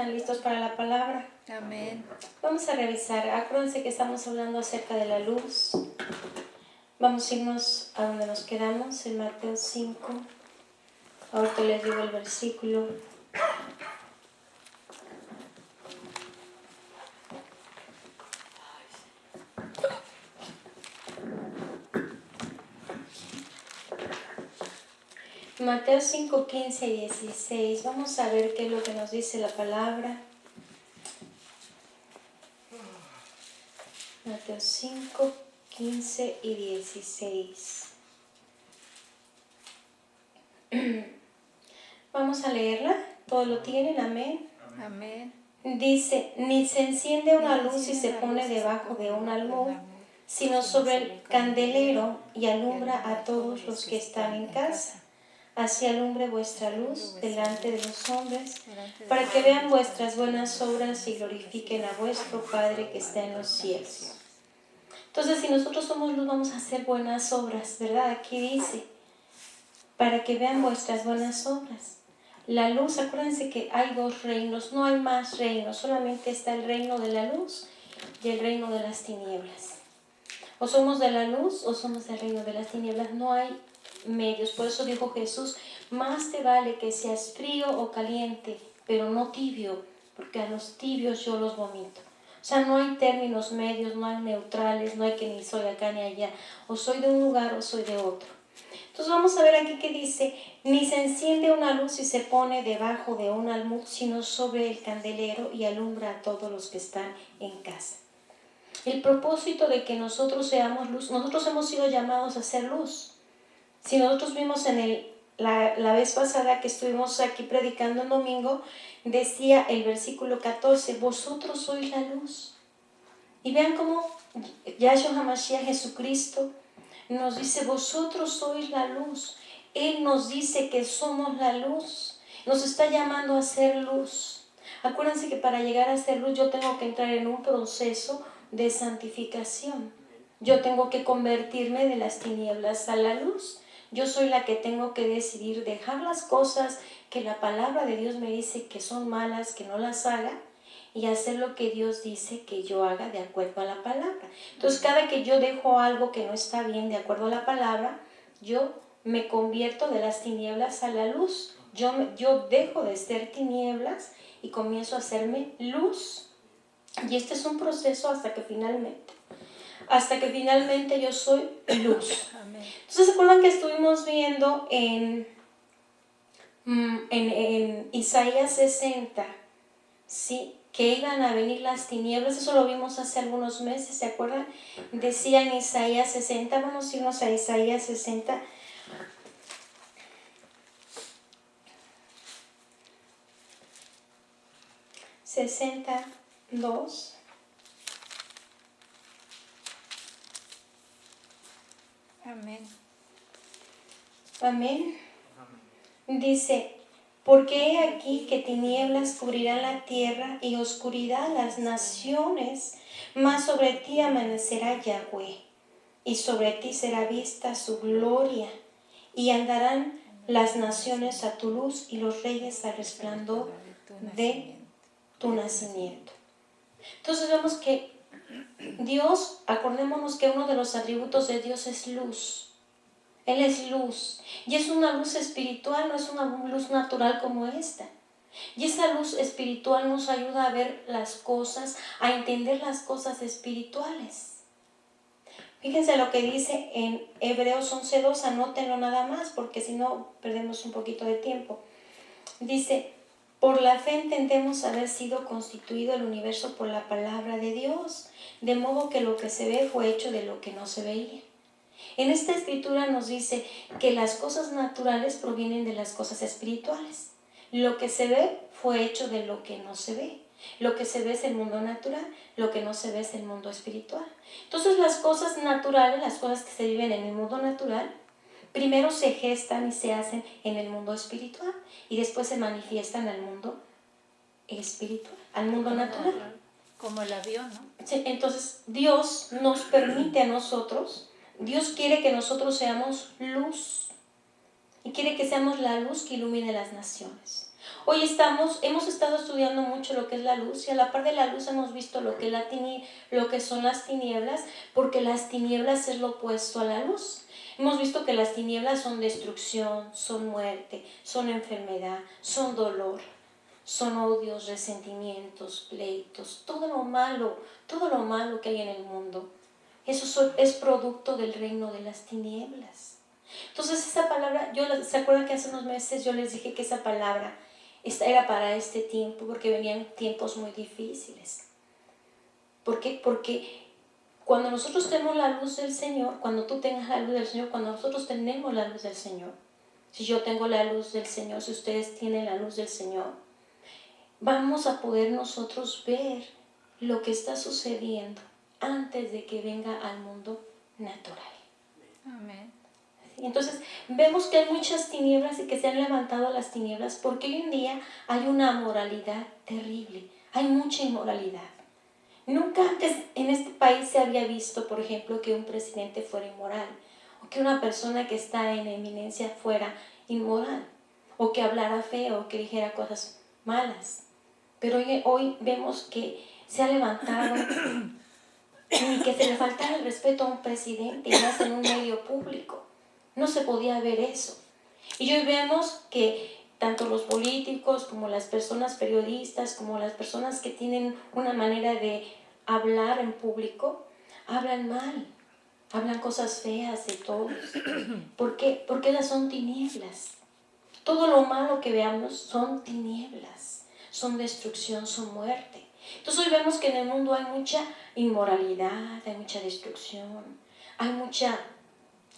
¿Están listos para la palabra? Amén. Vamos a revisar. Acuérdense que estamos hablando acerca de la luz. Vamos a irnos a donde nos quedamos, en Mateo 5. Ahorita les digo el versículo. Mateo 5, 15 y 16. Vamos a ver qué es lo que nos dice la palabra. Mateo 5, 15 y 16. Vamos a leerla. ¿Todos lo tienen? Amén. Amén. Dice, ni se enciende una luz y se pone debajo de un almud, sino sobre el candelero y alumbra a todos los que están en casa. Así alumbre vuestra luz delante de los hombres, para que vean vuestras buenas obras y glorifiquen a vuestro Padre que está en los cielos. Entonces, si nosotros somos luz, vamos a hacer buenas obras, ¿verdad? Aquí dice, para que vean vuestras buenas obras. La luz, acuérdense que hay dos reinos, no hay más reinos, solamente está el reino de la luz y el reino de las tinieblas. O somos de la luz o somos del reino de las tinieblas, no hay medios. Por eso dijo Jesús, más te vale que seas frío o caliente, pero no tibio, porque a los tibios yo los vomito. O sea, no hay términos medios, no hay neutrales, no hay que ni soy acá ni allá, o soy de un lugar o soy de otro. Entonces vamos a ver aquí que dice, ni se enciende una luz y se pone debajo de un almud, sino sobre el candelero y alumbra a todos los que están en casa. El propósito de que nosotros seamos luz, nosotros hemos sido llamados a ser luz. Si nosotros vimos en la vez pasada que estuvimos aquí predicando el domingo, decía el versículo 14, vosotros sois la luz. Y vean cómo Yahshua HaMashiach, Jesucristo, nos dice, vosotros sois la luz. Él nos dice que somos la luz. Nos está llamando a ser luz. Acuérdense que para llegar a ser luz yo tengo que entrar en un proceso de santificación. Yo tengo que convertirme de las tinieblas a la luz. Yo soy la que tengo que decidir dejar las cosas que la palabra de Dios me dice que son malas, que no las haga, y hacer lo que Dios dice que yo haga de acuerdo a la palabra. Entonces, cada que yo dejo algo que no está bien de acuerdo a la palabra, yo me convierto de las tinieblas a la luz. Yo dejo de ser tinieblas y comienzo a hacerme luz. Y este es un proceso hasta que finalmente yo soy luz. Entonces, ¿se acuerdan que estuvimos viendo en Isaías 60, ¿sí? Que iban a venir las tinieblas? Eso lo vimos hace algunos meses, ¿se acuerdan? Decía en Isaías 60, vamos a irnos a Isaías 60. (62) Amén. Amén. Dice, porque he aquí que tinieblas cubrirán la tierra y oscuridad las naciones, mas sobre ti amanecerá Yahweh, y sobre ti será vista su gloria, y andarán las naciones a tu luz y los reyes al resplandor de tu nacimiento. Entonces vemos que Dios, acordémonos que uno de los atributos de Dios es luz. Él es luz, y es una luz espiritual, no es una luz natural como esta. Y esa luz espiritual nos ayuda a ver las cosas, a entender las cosas espirituales. Fíjense lo que dice en Hebreos 11:2, anótenlo nada más, porque si no perdemos un poquito de tiempo. Dice, por la fe entendemos haber sido constituido el universo por la palabra de Dios, de modo que lo que se ve fue hecho de lo que no se veía. En esta escritura nos dice que las cosas naturales provienen de las cosas espirituales. Lo que se ve fue hecho de lo que no se ve. Lo que se ve es el mundo natural, lo que no se ve es el mundo espiritual. Entonces las cosas naturales, las cosas que se viven en el mundo natural, primero se gestan y se hacen en el mundo espiritual y después se manifiestan al mundo espiritual, al mundo natural. Como el avión, ¿no? Sí, entonces Dios nos permite a nosotros, Dios quiere que nosotros seamos luz y quiere que seamos la luz que ilumine las naciones. Hoy hemos estado estudiando mucho lo que es la luz y a la par de la luz hemos visto lo que son las tinieblas, porque las tinieblas es lo opuesto a la luz. Hemos visto que las tinieblas son destrucción, son muerte, son enfermedad, son dolor, son odios, resentimientos, pleitos, todo lo malo que hay en el mundo. Eso es producto del reino de las tinieblas. Entonces esa palabra, ¿se acuerdan que hace unos meses yo les dije que esa palabra era para este tiempo, porque venían tiempos muy difíciles? ¿Por qué? Porque cuando nosotros tenemos la luz del Señor, cuando tú tengas la luz del Señor, cuando nosotros tenemos la luz del Señor, si yo tengo la luz del Señor, si ustedes tienen la luz del Señor, vamos a poder nosotros ver lo que está sucediendo antes de que venga al mundo natural. Amén. Entonces vemos que hay muchas tinieblas y que se han levantado las tinieblas porque hoy en día hay una moralidad terrible, hay mucha inmoralidad. Nunca antes en este país se había visto, por ejemplo, que un presidente fuera inmoral o que una persona que está en eminencia fuera inmoral o que hablara feo o que dijera cosas malas. Pero hoy vemos que se ha levantado y que se le faltara el respeto a un presidente y más en un medio público. No se podía ver eso. Y hoy vemos que tanto los políticos como las personas periodistas, como las personas que tienen una manera de hablar en público, hablan mal, hablan cosas feas de todos. ¿Por qué? Porque esas son tinieblas. Todo lo malo que veamos son tinieblas, son destrucción, son muerte. Entonces hoy vemos que en el mundo hay mucha inmoralidad, hay mucha destrucción, hay mucha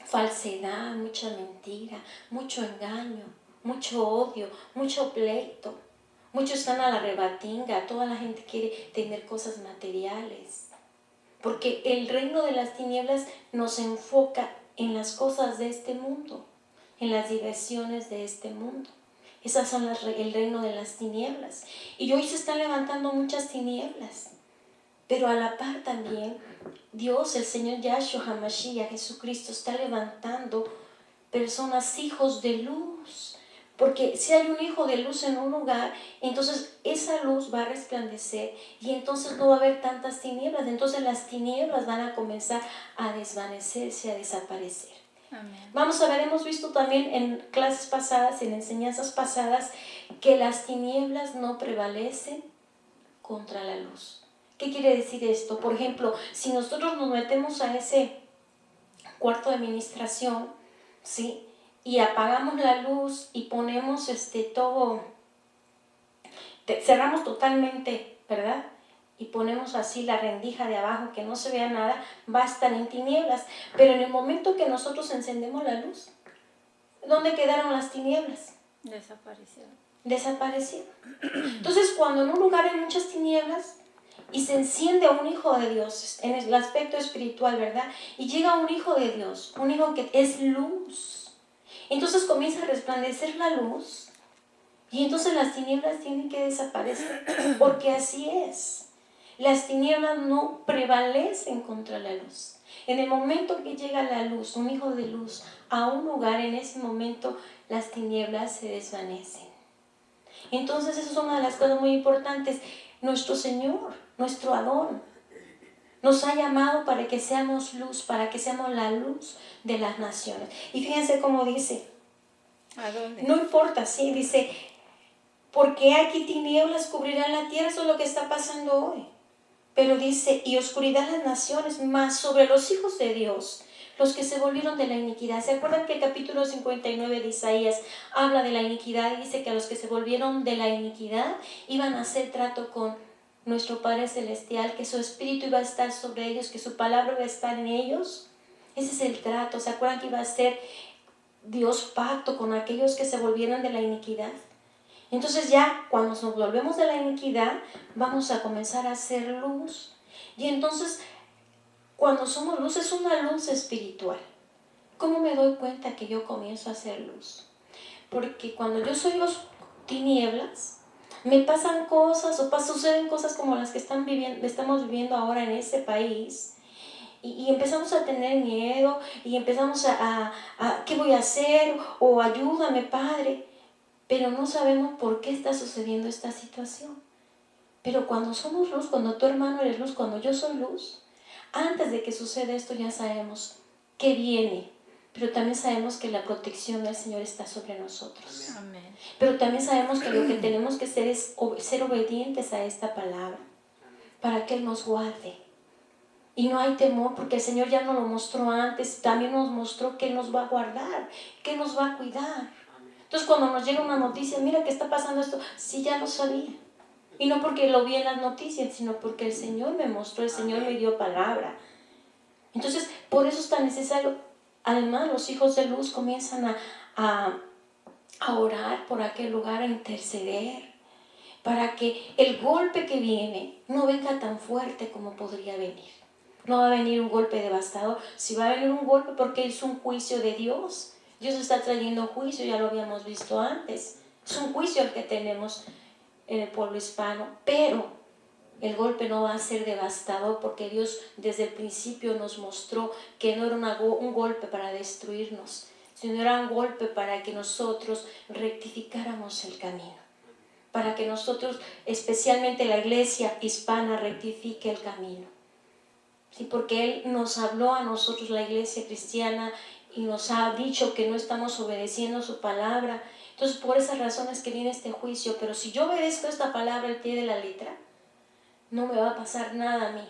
falsedad, mucha mentira, mucho engaño, mucho odio, mucho pleito. Muchos están a la rebatinga, toda la gente quiere tener cosas materiales. Porque el reino de las tinieblas nos enfoca en las cosas de este mundo, en las diversiones de este mundo. Esas son el reino de las tinieblas. Y hoy se están levantando muchas tinieblas. Pero a la par también, Dios, el Señor Yahshua HaMashiach, Jesucristo, está levantando personas, hijos de luz. Porque si hay un hijo de luz en un lugar, entonces esa luz va a resplandecer y entonces no va a haber tantas tinieblas. Entonces las tinieblas van a comenzar a desvanecerse, a desaparecer. Amén. Vamos a ver, hemos visto también en clases pasadas, en enseñanzas pasadas, que las tinieblas no prevalecen contra la luz. ¿Qué quiere decir esto? Por ejemplo, si nosotros nos metemos a ese cuarto de administración, ¿sí?, y apagamos la luz y ponemos todo, cerramos totalmente, ¿verdad?, y ponemos así la rendija de abajo que no se vea nada, va a estar en tinieblas. Pero en el momento que nosotros encendemos la luz, ¿dónde quedaron las tinieblas? Desaparecieron. Entonces, cuando en un lugar hay muchas tinieblas y se enciende un hijo de Dios en el aspecto espiritual, ¿verdad?, y llega un hijo de Dios, un hijo que es luz, entonces comienza a resplandecer la luz y entonces las tinieblas tienen que desaparecer, porque así es. Las tinieblas no prevalecen contra la luz. En el momento que llega la luz, un hijo de luz, a un lugar, en ese momento las tinieblas se desvanecen. Entonces eso es una de las cosas muy importantes. Nuestro Señor, nuestro Adón, nos ha llamado para que seamos luz, para que seamos la luz de las naciones. Y fíjense cómo dice. ¿A dónde? No importa, sí, dice, porque aquí tinieblas cubrirán la tierra, eso es lo que está pasando hoy. Pero dice, y oscuridad las naciones, más sobre los hijos de Dios, los que se volvieron de la iniquidad. ¿Se acuerdan que el capítulo 59 de Isaías habla de la iniquidad y dice que a los que se volvieron de la iniquidad iban a hacer trato con nuestro Padre Celestial, que su espíritu iba a estar sobre ellos, que su palabra iba a estar en ellos? Ese es el trato. ¿Se acuerdan que iba a ser Dios pacto con aquellos que se volvieron de la iniquidad? Entonces ya cuando nos volvemos de la iniquidad, vamos a comenzar a hacer luz. Y entonces, cuando somos luz, es una luz espiritual. ¿Cómo me doy cuenta que yo comienzo a hacer luz? Porque cuando yo soy tinieblas, me pasan cosas o suceden cosas como las que estamos viviendo ahora en este país. Y empezamos a tener miedo y empezamos a ¿qué voy a hacer? O ayúdame, Padre. pero no sabemos por qué está sucediendo esta situación. Pero cuando somos luz, cuando tu hermano eres luz, cuando yo soy luz, antes de que suceda esto ya sabemos que viene, pero también sabemos que la protección del Señor está sobre nosotros. Amén. Pero también sabemos que lo que tenemos que hacer es ser obedientes a esta palabra para que Él nos guarde. Y no hay temor porque el Señor ya nos lo mostró antes, también nos mostró que Él nos va a guardar, que nos va a cuidar. Entonces cuando nos llega una noticia, mira que está pasando esto, sí, ya lo sabía. Y no porque lo vi en las noticias, sino porque el Señor me mostró, el Señor me dio palabra. Entonces, por eso es tan necesario. Además, los hijos de luz comienzan a orar por aquel lugar, a interceder, para que el golpe que viene no venga tan fuerte como podría venir. No va a venir un golpe devastador. Si va a venir un golpe porque es un juicio de Dios. Dios está trayendo juicio, ya lo habíamos visto antes. Es un juicio el que tenemos en el pueblo hispano, pero el golpe no va a ser devastador porque Dios desde el principio nos mostró que no era un golpe para destruirnos, sino era un golpe para que nosotros rectificáramos el camino, para que nosotros, especialmente la iglesia hispana, rectifique el camino. Sí, porque Él nos habló a nosotros, la iglesia cristiana, y nos ha dicho que no estamos obedeciendo su palabra. Entonces, por esas razones que viene este juicio, pero si yo obedezco esta palabra al pie de la letra, no me va a pasar nada a mí,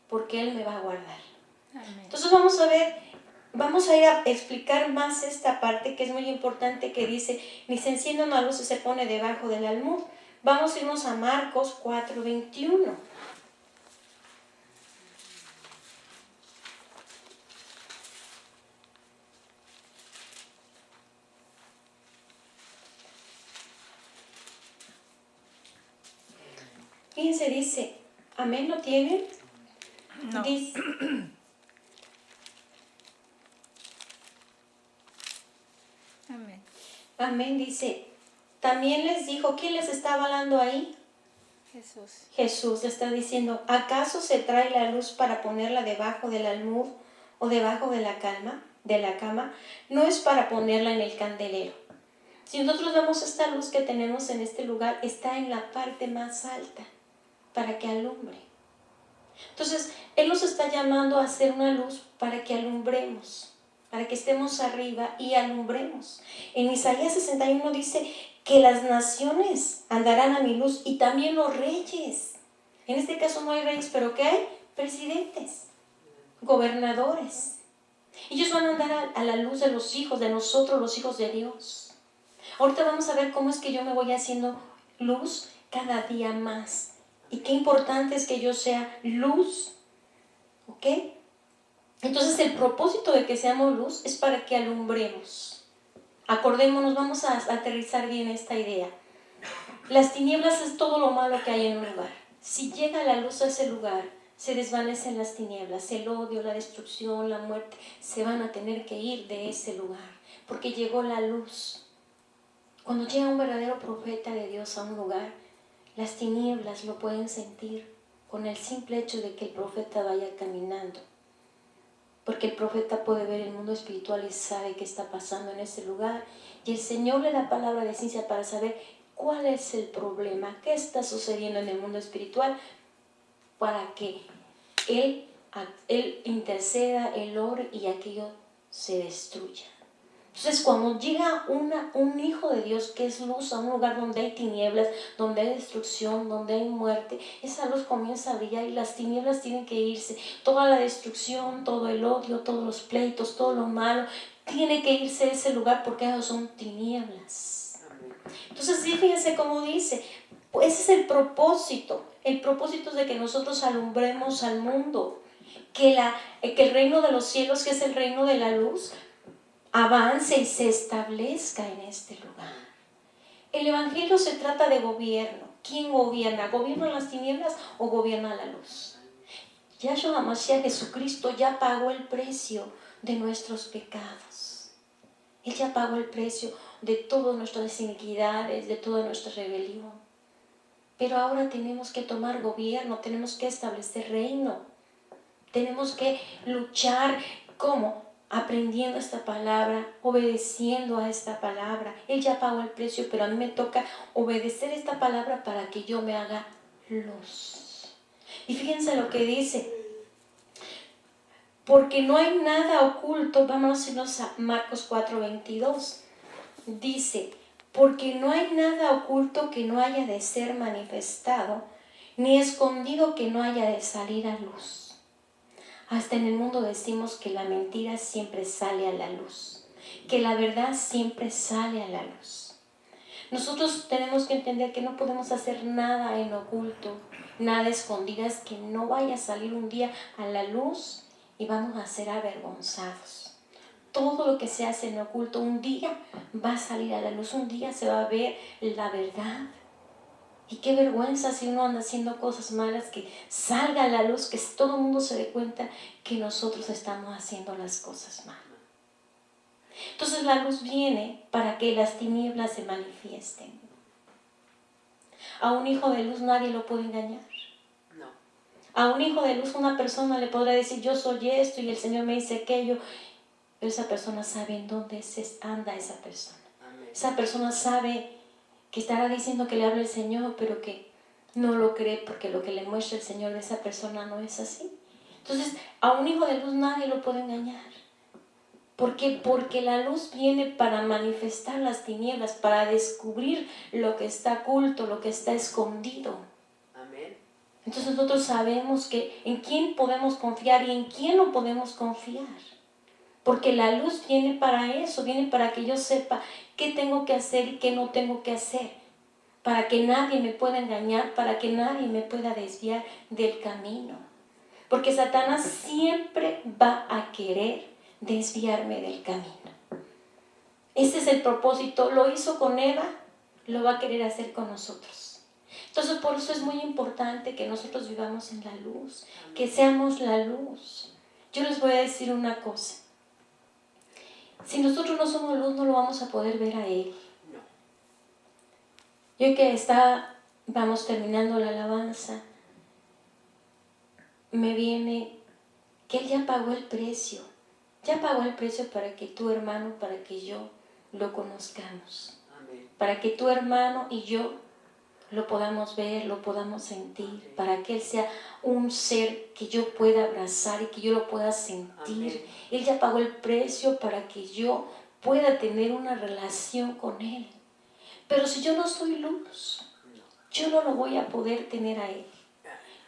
porque Él me va a guardar. Amén. Entonces vamos a ir a explicar más esta parte que es muy importante, que dice, ni se enciende una luz y se pone debajo del almud. Vamos a irnos a Marcos 4:21. Fíjense, dice, amén, ¿lo tienen? No. Dice, Amén. amén, dice, también les dijo, ¿quién les estaba hablando ahí? Jesús. Jesús le está diciendo, ¿acaso se trae la luz para ponerla debajo del almud o debajo de la cama? No es para ponerla en el candelero. Si nosotros vemos esta luz que tenemos en este lugar, está en la parte más alta para que alumbre. Entonces, Él nos está llamando a hacer una luz para que alumbremos, para que estemos arriba y alumbremos. En Isaías 61 dice que las naciones andarán a mi luz y también los reyes. En este caso no hay reyes, pero ¿qué hay? Presidentes, gobernadores. Ellos van a andar a la luz de los hijos, de nosotros, los hijos de Dios. Ahorita vamos a ver cómo es que yo me voy haciendo luz cada día más. Y qué importante es que yo sea luz. ¿Ok? Entonces el propósito de que seamos luz es para que alumbremos. Acordémonos, vamos a aterrizar bien esta idea. Las tinieblas es todo lo malo que hay en un lugar. Si llega la luz a ese lugar, se desvanecen las tinieblas, el odio, la destrucción, la muerte, se van a tener que ir de ese lugar, porque llegó la luz. Cuando llega un verdadero profeta de Dios a un lugar, las tinieblas lo pueden sentir con el simple hecho de que el profeta vaya caminando. Porque el profeta puede ver el mundo espiritual y sabe qué está pasando en ese lugar. Y el Señor le da palabra de ciencia para saber cuál es el problema, qué está sucediendo en el mundo espiritual, para que Él interceda, Él ore y aquello se destruya. Entonces, cuando llega un hijo de Dios que es luz a un lugar donde hay tinieblas, donde hay destrucción, donde hay muerte, esa luz comienza a brillar y las tinieblas tienen que irse. Toda la destrucción, todo el odio, todos los pleitos, todo lo malo, tiene que irse de ese lugar porque esos son tinieblas. Entonces, sí, fíjense cómo dice, pues ese es el propósito. El propósito es de que nosotros alumbremos al mundo, que el reino de los cielos, que es el reino de la luz, avance y se establezca en este lugar. El evangelio se trata de gobierno. ¿Quién gobierna? ¿Gobierna las tinieblas o gobierna la luz? Yahshua HaMashiach, Jesucristo, ya pagó el precio de nuestros pecados. Él ya pagó el precio de todas nuestras iniquidades, de toda nuestra rebelión. Pero ahora tenemos que tomar gobierno, tenemos que establecer reino. Tenemos que luchar. ¿Cómo? aprendiendo esta palabra, obedeciendo a esta palabra. Él ya pagó el precio, pero a mí me toca obedecer esta palabra para que yo me haga luz. Y fíjense lo que dice. Porque no hay nada oculto. Vamos a irnos a Marcos 4:22. Dice, porque no hay nada oculto que no haya de ser manifestado, ni escondido que no haya de salir a luz. Hasta en el mundo decimos que la mentira siempre sale a la luz, que la verdad siempre sale a la luz. Nosotros tenemos que entender que no podemos hacer nada en oculto, nada escondidas, que no vaya a salir un día a la luz y vamos a ser avergonzados. Todo lo que se hace en oculto un día va a salir a la luz, un día se va a ver la verdad. Y qué vergüenza si uno anda haciendo cosas malas, que salga a la luz, que todo el mundo se dé cuenta que nosotros estamos haciendo las cosas mal. Entonces la luz viene para que las tinieblas se manifiesten. A un hijo de luz nadie lo puede engañar. No. A un hijo de luz una persona le podrá decir, yo soy esto y el Señor me dice aquello. Pero esa persona sabe en dónde anda esa persona. Amén. Esa persona sabe que estará diciendo que le habla el Señor, pero que no lo cree porque lo que le muestra el Señor de esa persona no es así. Entonces, a un hijo de luz nadie lo puede engañar. ¿Por qué? Porque la luz viene para manifestar las tinieblas, para descubrir lo que está oculto, lo que está escondido. Amén. Entonces nosotros sabemos que en quién podemos confiar y en quién no podemos confiar. Porque la luz viene para eso, viene para que yo sepa qué tengo que hacer y qué no tengo que hacer. Para que nadie me pueda engañar, para que nadie me pueda desviar del camino. Porque Satanás siempre va a querer desviarme del camino. Ese es el propósito. Lo hizo con Eva, lo va a querer hacer con nosotros. Entonces por eso es muy importante que nosotros vivamos en la luz, que seamos la luz. Yo les voy a decir una cosa. Si nosotros no somos luz, no lo vamos a poder ver a Él. No. Yo que vamos terminando la alabanza, me viene que Él ya pagó el precio. Ya pagó el precio para que tu hermano, para que yo lo conozcamos. Amén. Para que tu hermano y yo lo podamos ver, lo podamos sentir. Amén. Para que Él sea un ser que yo pueda abrazar y que yo lo pueda sentir. Amén. Él ya pagó el precio para que yo pueda tener una relación con Él. Pero si yo no soy luz, yo no lo voy a poder tener a Él.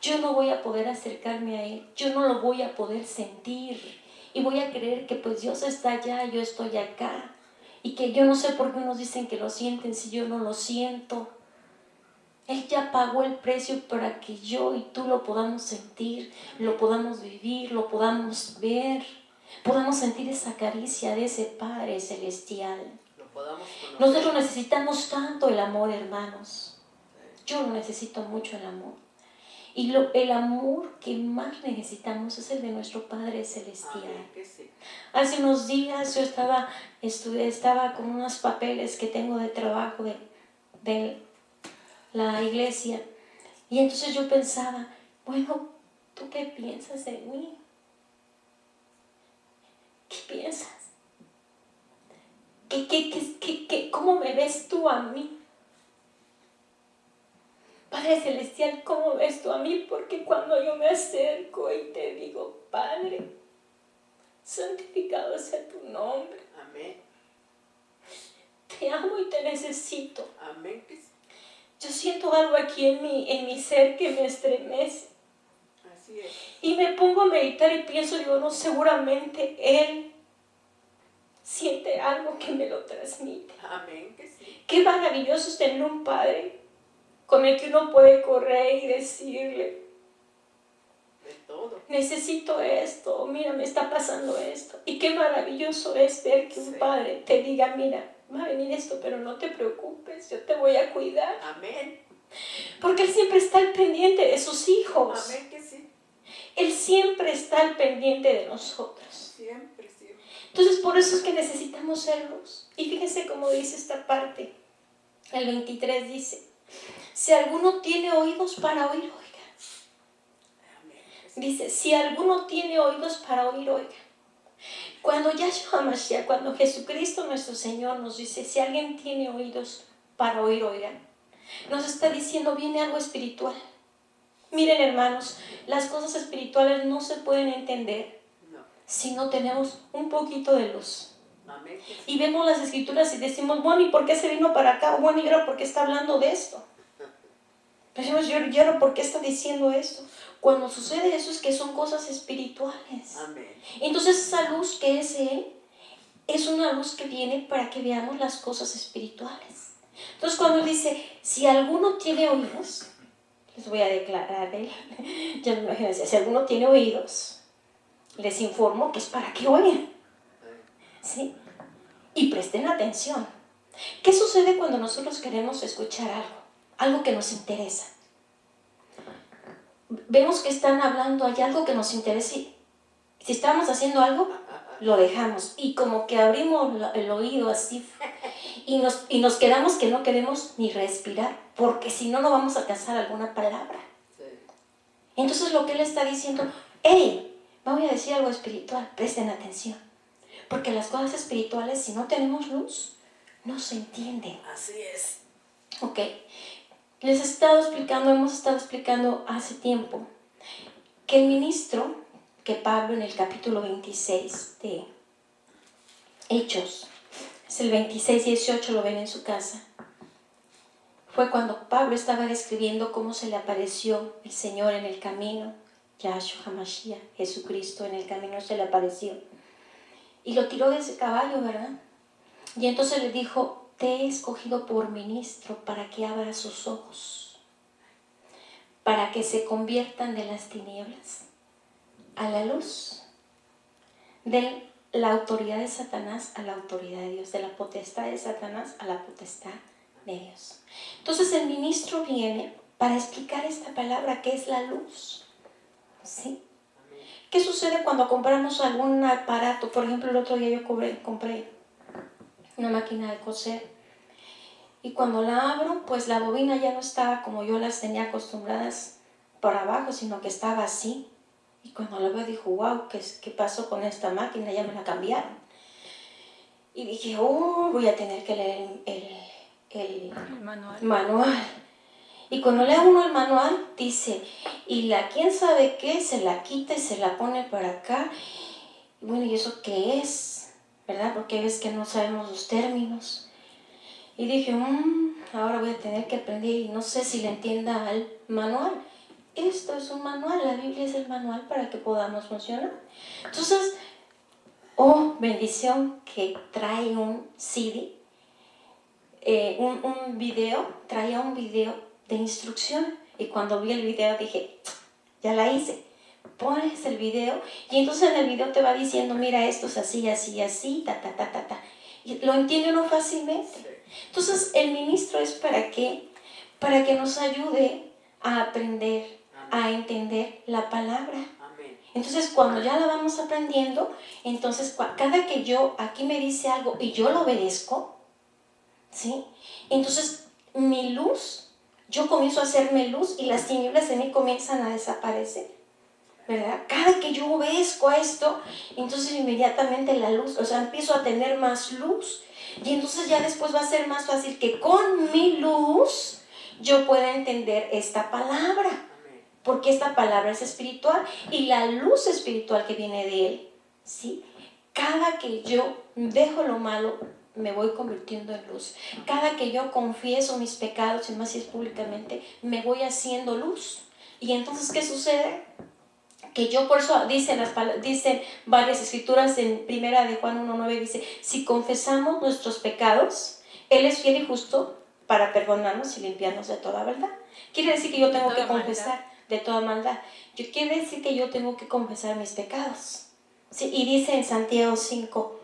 Yo no voy a poder acercarme a Él. Yo no lo voy a poder sentir. Y voy a creer que pues Dios está allá, yo estoy acá. Y que yo no sé por qué unos dicen que lo sienten si yo no lo siento. Él ya pagó el precio para que yo y tú lo podamos sentir, lo podamos vivir, lo podamos ver. Podamos sentir esa caricia de ese Padre celestial. Lo podamos conocer. Nosotros necesitamos tanto el amor, hermanos. Yo lo necesito mucho, el amor. Y el amor que más necesitamos es el de nuestro Padre celestial. Amén, que sí. Hace unos días yo estaba con unos papeles que tengo de trabajo de la iglesia. Y entonces yo pensaba, bueno, ¿tú qué piensas de mí? ¿Qué piensas? ¿Cómo me ves tú a mí? Padre Celestial, ¿cómo ves tú a mí? Porque cuando yo me acerco y te digo, Padre, santificado sea tu nombre. Amén. Te amo y te necesito. Amén, que sí. Yo siento algo aquí en mi ser que me estremece. Así es. Y me pongo a meditar y pienso, digo, no, seguramente Él siente algo que me lo transmite. Amén, que sí. Qué maravilloso es tener un Padre con el que uno puede correr y decirle, De todo. necesito esto, mira, me está pasando esto. Y qué maravilloso es ver que un Sí. Padre te diga, mira, va a venir esto, pero no te preocupes, yo te voy a cuidar. Amén. Porque Él siempre está al pendiente de sus hijos. Amén, que sí. Él siempre está al pendiente de nosotros. Siempre, siempre. Entonces, por eso es que necesitamos ser luz. Y fíjense cómo dice esta parte. El 23 dice, si alguno tiene oídos para oír, oiga. Amén, que sí. Dice, si alguno tiene oídos para oír, oiga. Cuando Yahshua Mashiach, cuando Jesucristo nuestro Señor nos dice, si alguien tiene oídos para oír, oigan, nos está diciendo, viene algo espiritual. Miren, hermanos, las cosas espirituales no se pueden entender si no tenemos un poquito de luz. Amén. Y vemos las escrituras y decimos, bueno, ¿y por qué se vino para acá? Bueno, ¿y ahora por qué está hablando de esto? Decimos, ¿y ahora por qué está diciendo esto? Cuando sucede eso es que son cosas espirituales. Amén. Entonces esa luz que es Él, es una luz que viene para que veamos las cosas espirituales. Entonces cuando Él dice, si alguno tiene oídos, les voy a declarar, ya me imagino, si alguno tiene oídos, les informo que es para que oigan, ¿sí? Y presten atención. ¿Qué sucede cuando nosotros queremos escuchar algo que nos interesa? Vemos que están hablando, hay algo que nos interesa y si estamos haciendo algo, lo dejamos y como que abrimos el oído así y nos quedamos que no queremos ni respirar, porque si no, no vamos a alcanzar alguna palabra. Sí. Entonces lo que Él está diciendo, hey, voy a decir algo espiritual, presten atención, porque las cosas espirituales, si no tenemos luz, no se entienden. Así es. Ok, hemos estado explicando hace tiempo que el ministro, que Pablo en el capítulo 26 de Hechos, es el 26-18, lo ven en su casa, fue cuando Pablo estaba describiendo cómo se le apareció el Señor en el camino, Yahshua HaMashiach, Jesucristo en el camino se le apareció, y lo tiró de ese caballo, ¿verdad? Y entonces le dijo, te he escogido por ministro para que abra sus ojos, para que se conviertan de las tinieblas a la luz, de la autoridad de Satanás a la autoridad de Dios, de la potestad de Satanás a la potestad de Dios. Entonces el ministro viene para explicar esta palabra que es la luz, ¿sí? ¿Qué sucede cuando compramos algún aparato? Por ejemplo, el otro día yo compré una máquina de coser y cuando la abro, pues la bobina ya no estaba como yo las tenía acostumbradas por abajo, sino que estaba así. Y cuando la veo dijo, wow, ¿qué pasó con esta máquina? Ya me la cambiaron. Y dije, voy a tener que leer el manual. Y cuando lea uno el manual, dice, y la quién sabe qué, se la quita y se la pone para acá. Y bueno, ¿y eso qué es? ¿Verdad? Porque ves que no sabemos los términos. Y dije, ahora voy a tener que aprender y no sé si le entienda al manual. Esto es un manual, la Biblia es el manual para que podamos funcionar. Entonces, bendición que trae un CD, un video, traía un video de instrucción. Y cuando vi el video dije, ya la hice. Pones el video y entonces en el video te va diciendo, mira, esto es así, así, así, ta. Y lo entiende uno fácilmente. Entonces, el ministro es ¿para qué? Para que nos ayude a aprender, a entender la palabra. Entonces, cuando ya la vamos aprendiendo, entonces cada que aquí me dice algo y yo lo obedezco, ¿sí? Entonces, mi luz, yo comienzo a hacerme luz y las tinieblas de mí comienzan a desaparecer, ¿verdad? Cada que yo obedezco a esto, entonces inmediatamente la luz, empiezo a tener más luz y entonces ya después va a ser más fácil que con mi luz yo pueda entender esta palabra, porque esta palabra es espiritual y la luz espiritual que viene de Él, ¿sí? Cada que yo dejo lo malo, me voy convirtiendo en luz. Cada que yo confieso mis pecados, y más si es públicamente, me voy haciendo luz. Y entonces, ¿qué sucede? Que yo por eso dicen varias escrituras en primera de Juan 1:9 dice, si confesamos nuestros pecados, Él es fiel y justo para perdonarnos y limpiarnos de toda verdad. Quiere decir que yo tengo que confesar de toda maldad. Quiere decir que yo tengo que confesar mis pecados. ¿Sí? Y dice en Santiago 5,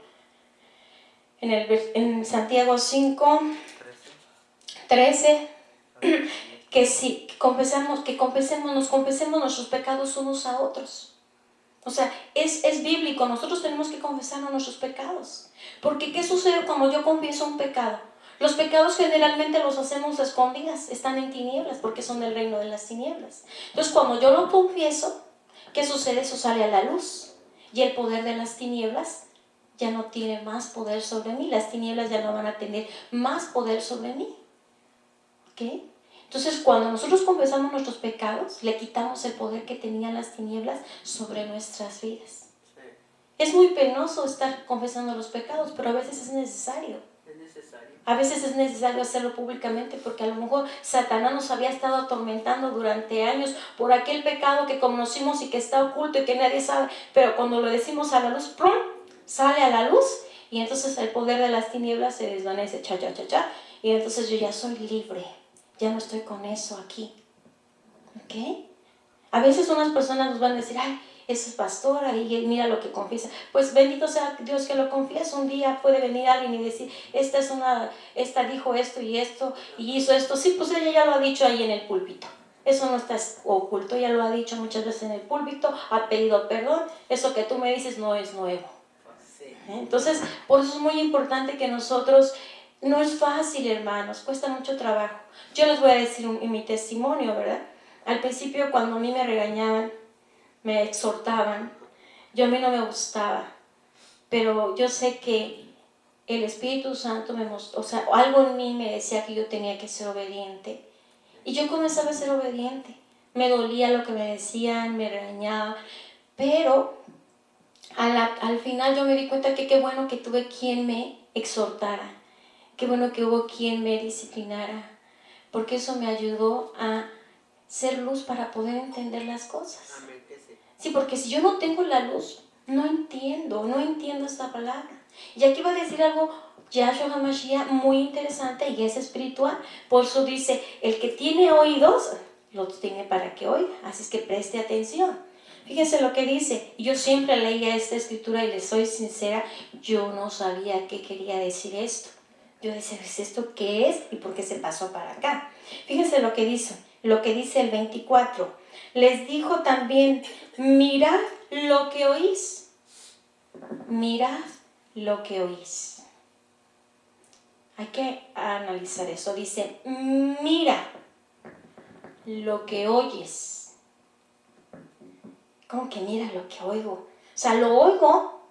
en Santiago 5:13, que si nos confesemos nuestros pecados unos a otros. O sea, es bíblico, nosotros tenemos que confesarnos nuestros pecados. Porque ¿qué sucede cuando yo confieso un pecado? Los pecados generalmente los hacemos a escondidas, están en tinieblas porque son del reino de las tinieblas. Entonces cuando yo lo confieso, ¿qué sucede? Eso sale a la luz. y el poder de las tinieblas ya no tiene más poder sobre mí. Las tinieblas ya no van a tener más poder sobre mí. ¿Ok? Entonces, cuando nosotros confesamos nuestros pecados, le quitamos el poder que tenían las tinieblas sobre nuestras vidas. Sí, Es muy penoso estar confesando los pecados, pero a veces es necesario. es necesario. A veces es necesario hacerlo públicamente porque a lo mejor Satanás nos había estado atormentando durante años por aquel pecado que conocimos y que está oculto y que nadie sabe, pero cuando lo decimos a la luz, ¡prum!, sale a la luz y entonces el poder de las tinieblas se desvanece, cha, cha, cha, cha, y entonces yo ya soy libre, ya no estoy con eso aquí. ¿Ok? A veces unas personas nos van a decir, ay, esa es pastora y mira lo que confiesa. Pues bendito sea Dios que lo confiesa. Un día puede venir alguien y decir, esta dijo esto y hizo esto. Sí, pues ella ya lo ha dicho ahí en el púlpito. Eso no está oculto, ella lo ha dicho muchas veces en el púlpito, ha pedido perdón. Eso que tú me dices no es nuevo. Sí. Entonces, por eso es muy importante que nosotros, no es fácil, hermanos, cuesta mucho trabajo. Yo les voy a decir en mi testimonio, ¿verdad? Al principio, cuando a mí me regañaban, me exhortaban, a mí no me gustaba, pero yo sé que el Espíritu Santo me mostró, o sea, algo en mí me decía que yo tenía que ser obediente. Y yo comenzaba a ser obediente. Me dolía lo que me decían, me regañaban, pero al final yo me di cuenta que qué bueno que tuve quien me exhortara, qué bueno que hubo quien me disciplinara, porque eso me ayudó a ser luz para poder entender las cosas. Amén, que sí. Sí, porque si yo no tengo la luz, no entiendo esta palabra. Y aquí va a decir algo Yahshua HaMashiach muy interesante y es espiritual. Por eso dice, el que tiene oídos, los tiene para que oiga. Así es que preste atención. Fíjense lo que dice. Yo siempre leía esta escritura y les soy sincera, yo no sabía qué quería decir esto. Yo decía, ¿es esto qué es? ¿Y por qué se pasó para acá? Fíjense lo que dice el 24. Les dijo también, mirad lo que oís. Mirad lo que oís. Hay que analizar eso. Dice, mira lo que oyes. ¿Cómo que mira lo que oigo? O sea, lo oigo,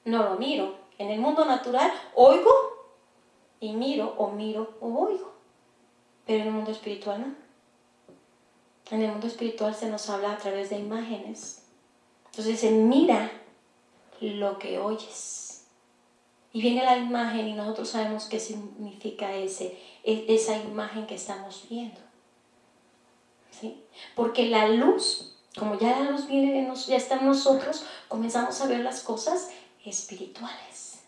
no lo miro. En el mundo natural, oigo y miro o oigo. Pero en el mundo espiritual no. En el mundo espiritual se nos habla a través de imágenes. Entonces dice, mira lo que oyes. Y viene la imagen y nosotros sabemos qué significa esa imagen que estamos viendo. ¿Sí? Porque la luz, como ya la luz viene de nosotros, ya está en nosotros, comenzamos a ver las cosas espirituales.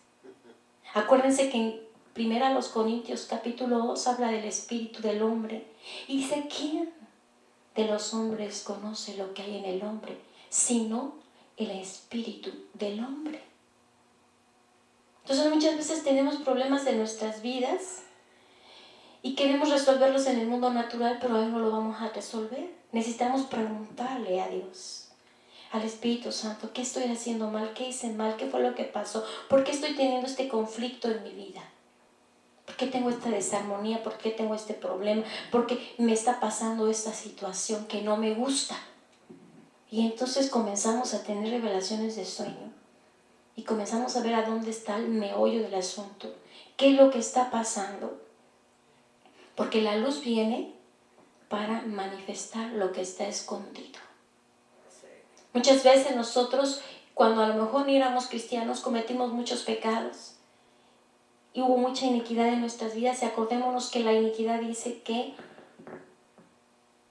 Acuérdense que en 1 Corintios capítulo 2 habla del espíritu del hombre. Y dice, ¿quién de los hombres conoce lo que hay en el hombre, sino el espíritu del hombre? Entonces muchas veces tenemos problemas de nuestras vidas y queremos resolverlos en el mundo natural, pero ahí no lo vamos a resolver. Necesitamos preguntarle a Dios, al Espíritu Santo, ¿qué estoy haciendo mal? ¿Qué hice mal? ¿Qué fue lo que pasó? ¿Por qué estoy teniendo este conflicto en mi vida? ¿Por qué tengo esta desarmonía? ¿Por qué tengo este problema? ¿Por qué me está pasando esta situación que no me gusta? Y entonces comenzamos a tener revelaciones de sueño y comenzamos a ver a dónde está el meollo del asunto. ¿Qué es lo que está pasando? Porque la luz viene para manifestar lo que está escondido. Muchas veces nosotros, cuando a lo mejor ni éramos cristianos, cometimos muchos pecados y hubo mucha iniquidad en nuestras vidas, y acordémonos que la iniquidad dice que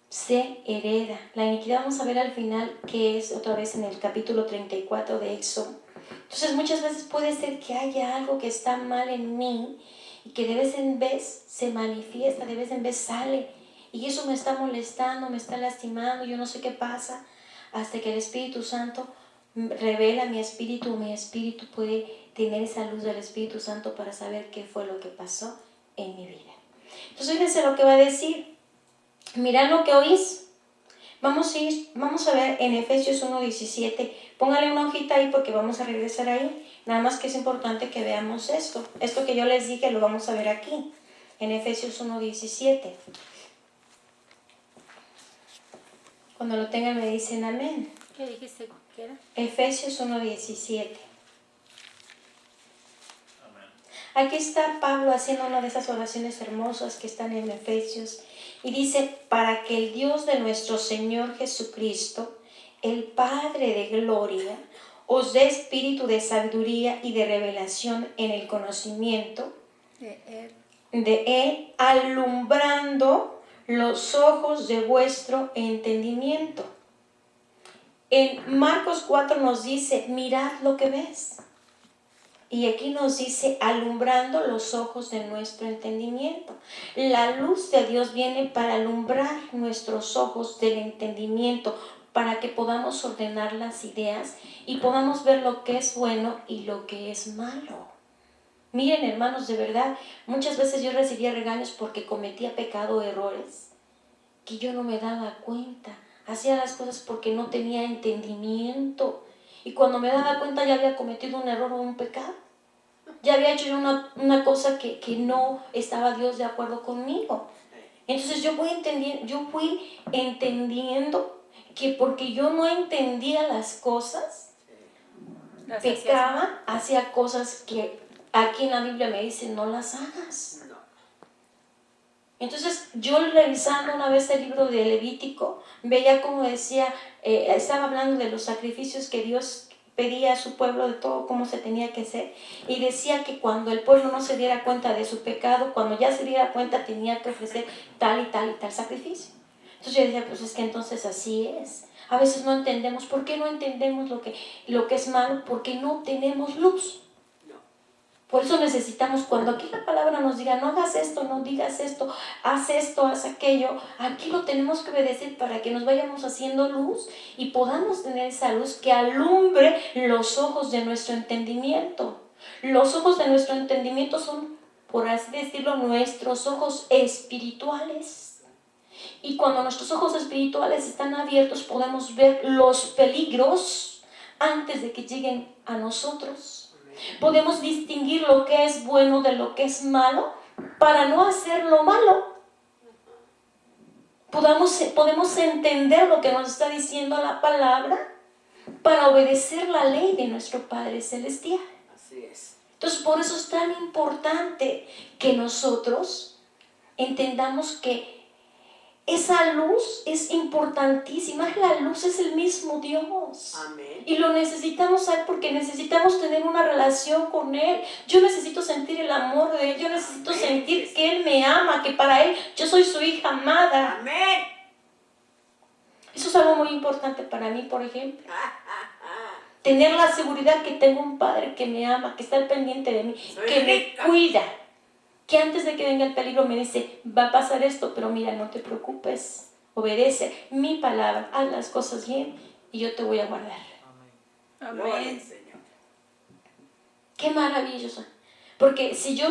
se hereda. La iniquidad vamos a ver al final, que es otra vez en el capítulo 34 de Éxodo. Entonces muchas veces puede ser que haya algo que está mal en mí y que de vez en vez se manifiesta, de vez en vez sale, y eso me está molestando, me está lastimando, yo no sé qué pasa, hasta que el Espíritu Santo revela mi espíritu puede tener esa luz del Espíritu Santo para saber qué fue lo que pasó en mi vida. Entonces fíjense lo que va a decir. Mirad lo que oís. Vamos a ver en Efesios 1:17. Póngale una hojita ahí porque vamos a regresar ahí. Nada más que es importante que veamos esto. Esto que yo les dije lo vamos a ver aquí. En Efesios 1:17. Cuando lo tengan me dicen amén. ¿Qué dijiste que era? Efesios 1:17. Aquí está Pablo haciendo una de esas oraciones hermosas que están en Efesios y dice, para que el Dios de nuestro Señor Jesucristo, el Padre de gloria, os dé espíritu de sabiduría y de revelación en el conocimiento de Él, alumbrando los ojos de vuestro entendimiento. En Marcos 4 nos dice, mirad lo que ves. Y aquí nos dice, alumbrando los ojos de nuestro entendimiento. La luz de Dios viene para alumbrar nuestros ojos del entendimiento, para que podamos ordenar las ideas y podamos ver lo que es bueno y lo que es malo. Miren, hermanos, de verdad, muchas veces yo recibía regaños porque cometía pecado o errores que yo no me daba cuenta. Hacía las cosas porque no tenía entendimiento. Y cuando me daba cuenta ya había cometido un error o un pecado. Ya había hecho yo una cosa que no estaba Dios de acuerdo conmigo. Entonces yo fui entendiendo que porque yo no entendía las cosas, pecaba, hacía cosas que aquí en la Biblia me dicen no las hagas. Entonces yo revisando una vez el libro de Levítico, veía como decía, estaba hablando de los sacrificios que Dios pedía a su pueblo, de todo cómo se tenía que hacer, y decía que cuando el pueblo no se diera cuenta de su pecado, cuando ya se diera cuenta tenía que ofrecer tal y tal y tal sacrificio. Entonces yo decía, pues es que entonces así es. A veces no entendemos. ¿Por qué no entendemos lo que es malo? Porque no tenemos luz. Por eso necesitamos, cuando aquí la palabra nos diga, no hagas esto, no digas esto, haz aquello, aquí lo tenemos que obedecer para que nos vayamos haciendo luz y podamos tener esa luz que alumbre los ojos de nuestro entendimiento. Los ojos de nuestro entendimiento son, por así decirlo, nuestros ojos espirituales. Y cuando nuestros ojos espirituales están abiertos, podemos ver los peligros antes de que lleguen a nosotros. Podemos distinguir lo que es bueno de lo que es malo para no hacer lo malo. Podemos entender lo que nos está diciendo la palabra para obedecer la ley de nuestro Padre Celestial. Así es. Entonces, por eso es tan importante que nosotros entendamos que esa luz es importantísima. La luz es el mismo Dios. Amén. Y lo necesitamos saber porque necesitamos tener una relación con Él. Yo necesito sentir el amor de Él. Yo necesito sentir que Él me ama, que para Él yo soy su hija amada. Amén. Eso es algo muy importante para mí, por ejemplo. Tener la seguridad que tengo un Padre que me ama, que está al pendiente de mí, que me cuida. Que antes de que venga el peligro me dice, va a pasar esto, pero mira, no te preocupes, obedece mi palabra, haz las cosas bien y yo te voy a guardar. Amén. Señor. Qué maravilloso. Porque si yo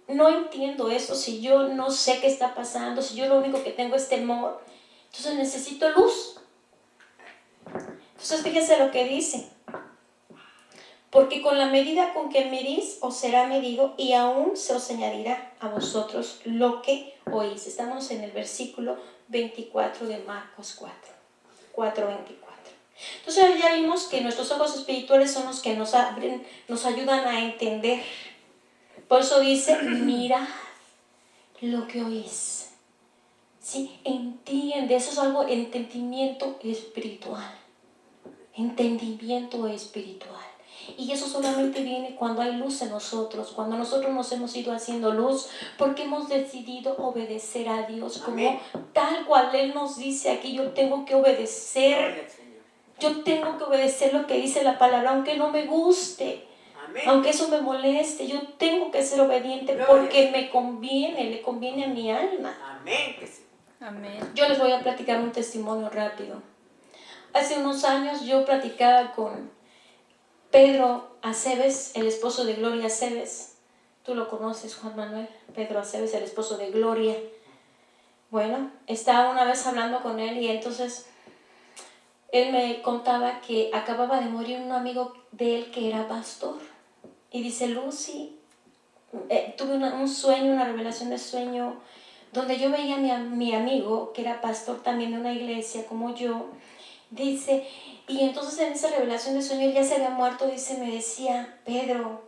no entiendo eso, si yo no sé qué está pasando, si yo lo único que tengo es temor, entonces necesito luz. Entonces fíjense lo que dice. Porque con la medida con que medís os será medido y aún se os añadirá a vosotros lo que oís. Estamos en el versículo 24 de Marcos 4:24. Entonces ya vimos que nuestros ojos espirituales son los que nos abren, nos ayudan a entender. Por eso dice, mirad lo que oís. ¿Sí? Entiende, eso es algo, entendimiento espiritual. Entendimiento espiritual. Y eso solamente viene cuando hay luz en nosotros, cuando nosotros nos hemos ido haciendo luz, porque hemos decidido obedecer a Dios como tal cual Él nos dice aquí. Yo tengo que obedecer, yo tengo que obedecer lo que dice la palabra, aunque no me guste, aunque eso me moleste, yo tengo que ser obediente porque me conviene, le conviene a mi alma. Amén. Que sí. Amén. Yo les voy a platicar un testimonio rápido. Hace unos años yo platicaba con Pedro Aceves, el esposo de Gloria Aceves. Tú lo conoces, Juan Manuel. Pedro Aceves, el esposo de Gloria. Bueno, estaba una vez hablando con él y entonces él me contaba que acababa de morir un amigo de él que era pastor. Y dice, Lucy, tuve un sueño, una revelación de sueño, donde yo veía a mi amigo, que era pastor también de una iglesia como yo, Dice, y entonces en esa revelación de sueño él ya se había muerto, dice, me decía, Pedro,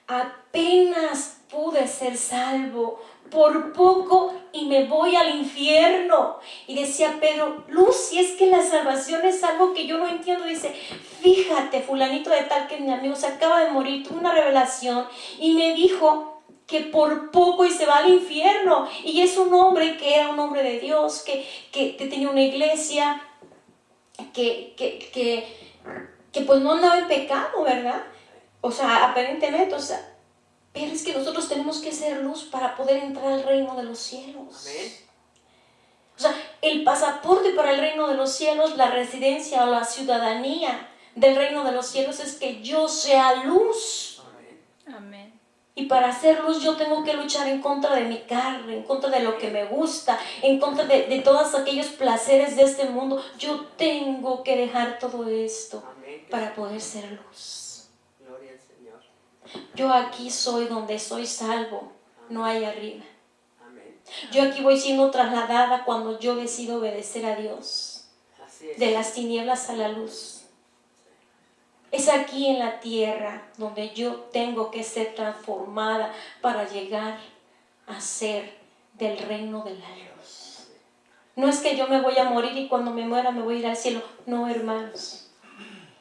apenas pude ser salvo, por poco y me voy al infierno. Y decía Pedro, Luz, si es que la salvación es algo que yo no entiendo. Dice, fíjate, fulanito de tal que mi amigo se acaba de morir, tuvo una revelación y me dijo que por poco y se va al infierno. Y es un hombre que era un hombre de Dios, que tenía una iglesia, que pues no andaba en pecado, ¿verdad? O sea, aparentemente, o sea, pero es que nosotros tenemos que ser luz para poder entrar al reino de los cielos. Amén. O sea, el pasaporte para el reino de los cielos, la residencia o la ciudadanía del reino de los cielos es que yo sea luz. Amén. Amén. Y para hacer luz yo tengo que luchar en contra de mi carne, en contra de lo que me gusta, en contra de todos aquellos placeres de este mundo. Yo tengo que dejar todo esto Amén. para poder ser luz. Gloria al Señor. Yo aquí soy donde soy salvo, no hay arriba. Amén. Yo aquí voy siendo trasladada cuando yo decido obedecer a Dios, Así es. de las tinieblas a la luz. Es aquí en la tierra donde yo tengo que ser transformada para llegar a ser del reino de la luz. No es que yo me voy a morir y cuando me muera me voy a ir al cielo. No, hermanos.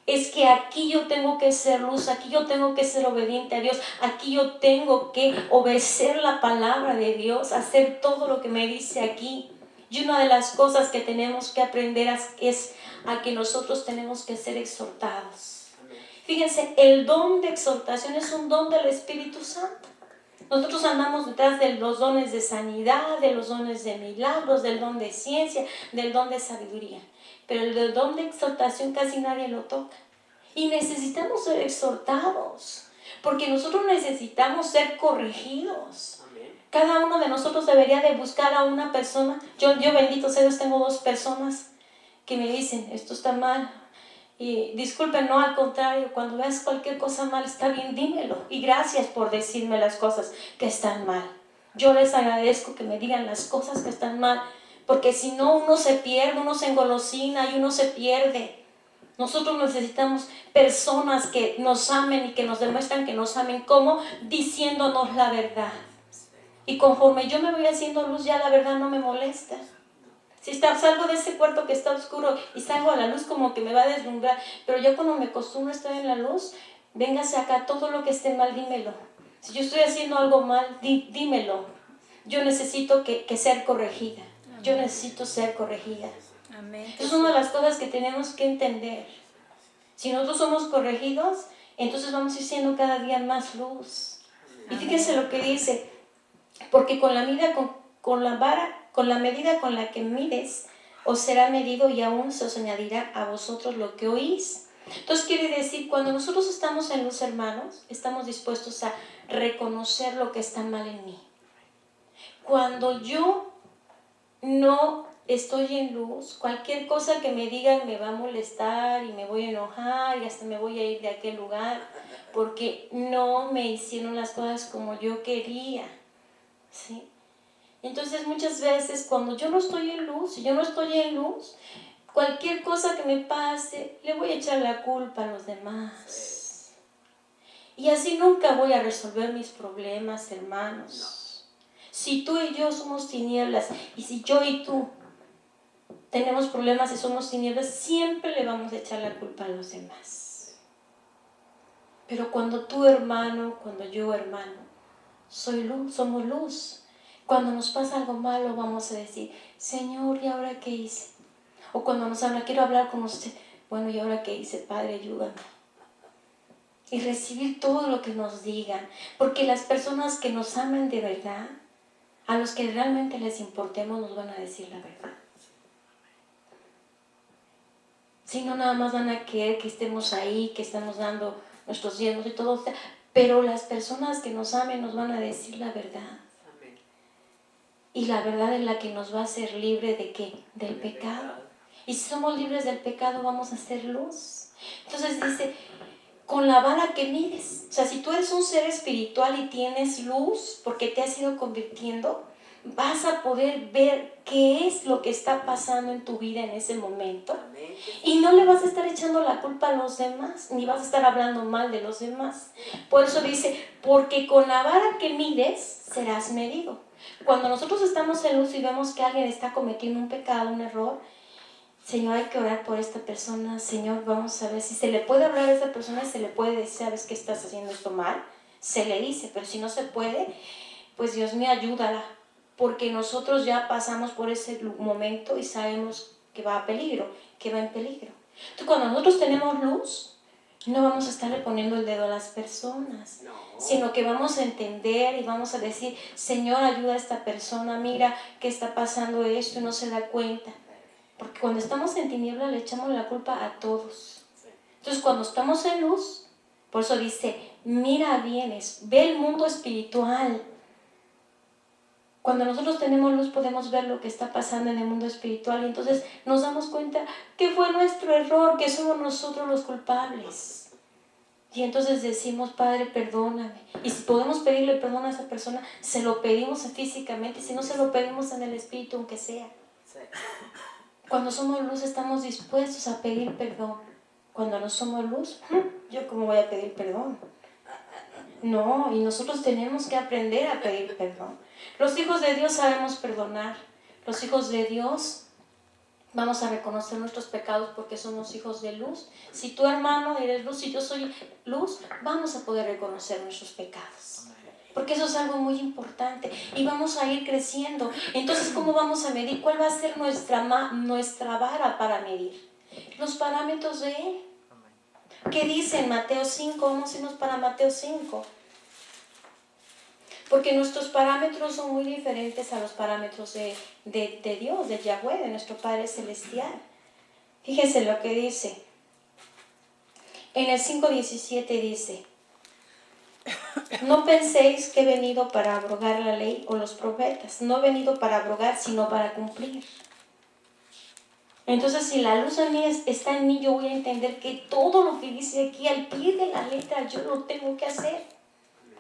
Es que aquí yo tengo que ser luz, aquí yo tengo que ser obediente a Dios, aquí yo tengo que obedecer la palabra de Dios, hacer todo lo que me dice aquí. Y una de las cosas que tenemos que aprender es a que nosotros tenemos que ser exhortados. Amén. Fíjense, el don de exhortación es un don del Espíritu Santo. Nosotros andamos detrás de los dones de sanidad, de los dones de milagros, del don de ciencia, del don de sabiduría. Pero el don de exhortación casi nadie lo toca. Y necesitamos ser exhortados, porque nosotros necesitamos ser corregidos. Amén. Cada uno de nosotros debería de buscar a una persona. Yo bendito sea Dios, tengo 2 personas que me dicen, esto está mal. Y disculpen, no, al contrario, cuando veas cualquier cosa mal, está bien, dímelo. Y gracias por decirme las cosas que están mal. Yo les agradezco que me digan las cosas que están mal, porque si no, uno se pierde, uno se engolosina y uno se pierde. Nosotros necesitamos personas que nos amen y que nos demuestran que nos amen. ¿Cómo? Diciéndonos la verdad. Y conforme yo me voy haciendo luz, ya la verdad no me molesta. Si salgo de ese cuarto que está oscuro y salgo a la luz, como que me va a deslumbrar. Pero yo cuando me acostumbro a estar en la luz, véngase acá, todo lo que esté mal, dímelo. Si yo estoy haciendo algo mal, dímelo. Yo necesito que ser corregida. Yo necesito ser corregida. Amén. Es una de las cosas que tenemos que entender. Si nosotros somos corregidos, entonces vamos a ir siendo cada día más luz. Y fíjense lo que dice, porque con la medida con la que mides, os será medido y aún se os añadirá a vosotros lo que oís. Entonces quiere decir, cuando nosotros estamos en luz, hermanos, estamos dispuestos a reconocer lo que está mal en mí. Cuando yo no estoy en luz, cualquier cosa que me digan me va a molestar y me voy a enojar y hasta me voy a ir de aquel lugar porque no me hicieron las cosas como yo quería, ¿sí? Entonces muchas veces cuando yo no estoy en luz, cualquier cosa que me pase le voy a echar la culpa a los demás. Y así nunca voy a resolver mis problemas, hermanos. Si tú y yo somos tinieblas y si yo y tú tenemos problemas y somos tinieblas, siempre le vamos a echar la culpa a los demás. Pero cuando tú, hermano, cuando yo, hermano, soy luz, somos luz. Cuando nos pasa algo malo vamos a decir, Señor, ¿y ahora qué hice? O cuando nos habla, quiero hablar con usted, bueno, ¿y ahora qué hice? Padre, ayúdame. Y recibir todo lo que nos digan, porque las personas que nos aman de verdad, a los que realmente les importemos, nos van a decir la verdad. Si no, nada más van a querer que estemos ahí, que estamos dando nuestros diezmos y todo, pero las personas que nos amen nos van a decir la verdad. Amén. Y la verdad es la que nos va a hacer libre ¿de qué? Del pecado. Y si somos libres del pecado, vamos a ser luz. Entonces dice, con la vara que mides. O sea, si tú eres un ser espiritual y tienes luz, porque te has ido convirtiendo, vas a poder ver qué es lo que está pasando en tu vida en ese momento. Y no le vas a estar echando la culpa a los demás, ni vas a estar hablando mal de los demás. Por eso dice, porque con la vara que mides serás medido. Cuando nosotros estamos en luz y vemos que alguien está cometiendo un pecado, un error, Señor, hay que orar por esta persona. Señor, vamos a ver si se le puede hablar a esta persona y se le puede decir, ¿sabes que estás haciendo esto mal? Se le dice, pero si no se puede, pues Dios mío, ayúdala. Porque nosotros ya pasamos por ese momento y sabemos que va a peligro, que va en peligro. Entonces, cuando nosotros tenemos luz, no vamos a estarle poniendo el dedo a las personas, sino que vamos a entender y vamos a decir, Señor, ayuda a esta persona, mira que está pasando esto y no se da cuenta. Porque cuando estamos en tinieblas le echamos la culpa a todos. Entonces, cuando estamos en luz, por eso dice, mira bien, ve el mundo espiritual. Cuando nosotros tenemos luz podemos ver lo que está pasando en el mundo espiritual y entonces nos damos cuenta que fue nuestro error, que somos nosotros los culpables. Y entonces decimos, Padre, perdóname. Y si podemos pedirle perdón a esa persona, se lo pedimos físicamente, si no se lo pedimos en el espíritu, aunque sea. Cuando somos luz estamos dispuestos a pedir perdón. Cuando no somos luz, ¿yo cómo voy a pedir perdón? No, y nosotros tenemos que aprender a pedir perdón. Los hijos de Dios sabemos perdonar. Los hijos de Dios vamos a reconocer nuestros pecados porque somos hijos de luz. Si tu hermano eres luz y yo soy luz, vamos a poder reconocer nuestros pecados. Porque eso es algo muy importante y vamos a ir creciendo. Entonces, ¿cómo vamos a medir? ¿Cuál va a ser nuestra vara para medir? Los parámetros de Él. ¿Qué dice en Mateo 5? Vamos a irnos para Mateo 5. Porque nuestros parámetros son muy diferentes a los parámetros de Dios, de Yahweh, de nuestro Padre Celestial. Fíjense lo que dice. En el 5:17 dice, no penséis que he venido para abrogar la ley o los profetas. No he venido para abrogar, sino para cumplir. Entonces, si la luz en mí está en mí, yo voy a entender que todo lo que dice aquí al pie de la letra, yo lo tengo que hacer.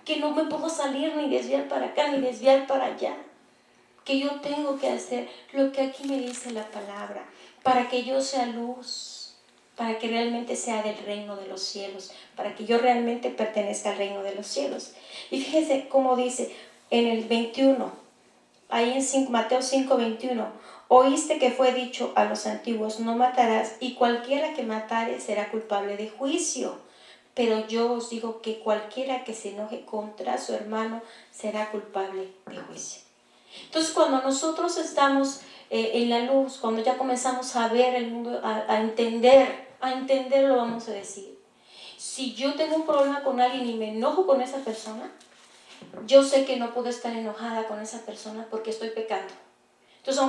Que no me puedo salir ni desviar para acá, ni desviar para allá. Que yo tengo que hacer lo que aquí me dice la palabra, para que yo sea luz, para que realmente sea del reino de los cielos, para que yo realmente pertenezca al reino de los cielos. Y fíjense cómo dice en el 21, ahí en Mateo 5:21, oíste que fue dicho a los antiguos, no matarás, y cualquiera que matare será culpable de juicio. Pero yo os digo que cualquiera que se enoje contra su hermano será culpable de juicio. Entonces, cuando nosotros estamos en la luz, cuando ya comenzamos a ver el mundo, a entenderlo, vamos a decir. Si yo tengo un problema con alguien y me enojo con esa persona, yo sé que no puedo estar enojada con esa persona porque estoy pecando. Entonces,